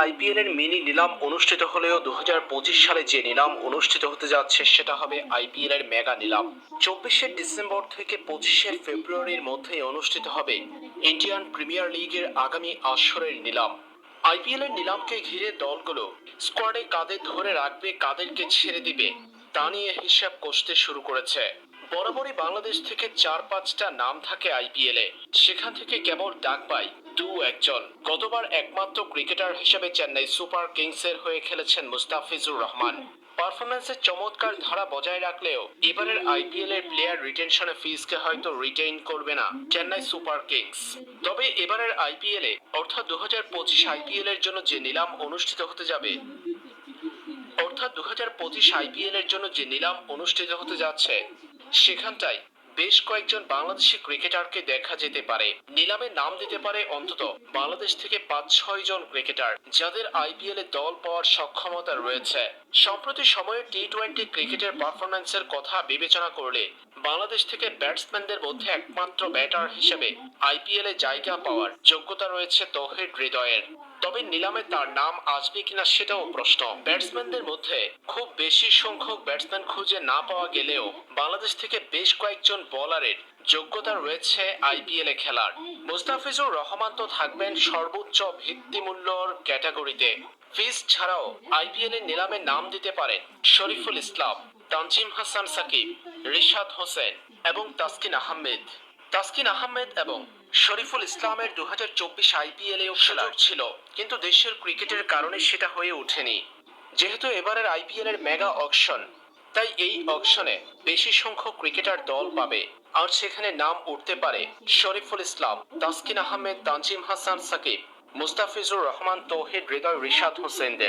IPL এর mini নিলাম অনুষ্ঠিত হলেও 2025 সালে যে নিলাম অনুষ্ঠিত হতে যাচ্ছে সেটা হবে আইপিএল এর মেগা নিলাম। 24শে ডিসেম্বর থেকে 25শে ফেব্রুয়ারির মধ্যে অনুষ্ঠিত হবে ইন্ডিয়ান প্রিমিয়ার লিগের আগামী আসরের নিলাম। আইপিএল এর নিলামকে ঘিরে দলগুলো স্কোয়াডে কাদের ধরে রাখবে, কাদেরকে ছেড়ে দিবে তা নিয়ে হিসাব কষতে শুরু করেছে। বরাবরই বাংলাদেশ থেকে 4-5টা নাম থাকে আইপিএলে, সেখান থেকে কেবল ডাক পায় একজন। গতবার একমাত্র ক্রিকেটার হিসেবে চেন্নাই সুপার কিংসের হয়ে খেলেছেন মুস্তাফিজুর রহমান। পারফরম্যান্সের চমৎকার ধারা বজায় রাখলেও এবারের আইপিএল এর প্লেয়ার রিটেনশনে ফিজকে হয়তো রিটেইন করবে না চেন্নাই সুপার কিংস। তবে এবারের আইপিএলে অর্থাৎ 2025 আইপিএল এর জন্য যে নিলাম অনুষ্ঠিত হতে যাচ্ছে সেখানটায় বেশ কয়েকজন বাংলাদেশি ক্রিকেটারকে দেখা যেতে পারে। নিলামে নাম দিতে পারে অন্তত বাংলাদেশ থেকে 5-6 জন ক্রিকেটার, যাদের আইপিএল এ দল পাওয়ার সক্ষমতা রয়েছে। সম্প্রতি সময়ে টি-20 ক্রিকেটের পারফরম্যান্সের কথা বিবেচনা করলে বাংলাদেশ থেকে ব্যাটসম্যানদের মধ্যে একমাত্র ব্যাটার হিসেবে আইপিএল এ জায়গা পাওয়ার যোগ্যতা রয়েছে তৌহিদ হৃদয়ের। তবে নিলামে তার নাম আসবে কিনা সেটাও প্রশ্ন। ব্যাটসম্যানদের মধ্যে খুব বেশি সংখ্যক ব্যাটসম্যান খুঁজে না পাওয়া গেলেও বাংলাদেশ থেকে বেশ কয়েকজন বোলারের যোগ্যতা রয়েছে আইপিএল এ খেলার। মুস্তাফিজুর রহমান তো থাকবেন সর্বোচ্চ ভিত্তিমূল্যর ক্যাটাগরিতে। ফিজ ছাড়াও আইপিএল এর নিলামে নাম দিতে পারেন শরীফুল ইসলাম, তানজিম হাসান সাকিব, রিশাদ হোসেন এবং তাসকিন আহমেদ এবং শরীফুল ইসলামের 2024 আইপিএল এও সুযোগ ছিল, কিন্তু দেশের ক্রিকেটের কারণে সেটা হয়ে ওঠেনি। যেহেতু এবারের আইপিএল এর মেগা অকশন, তাই এই অকশনে বেশি সংখ্যক ক্রিকেটার দল পাবে, আর সেখানে নাম উঠতে পারে শরীফুল ইসলাম, তাসকিন আহমেদ, তানজিম হাসান সাকিব, মুস্তাফিজুর রহমান, তৌহিদ হৃদয়, রিশাদ হোসেনদের।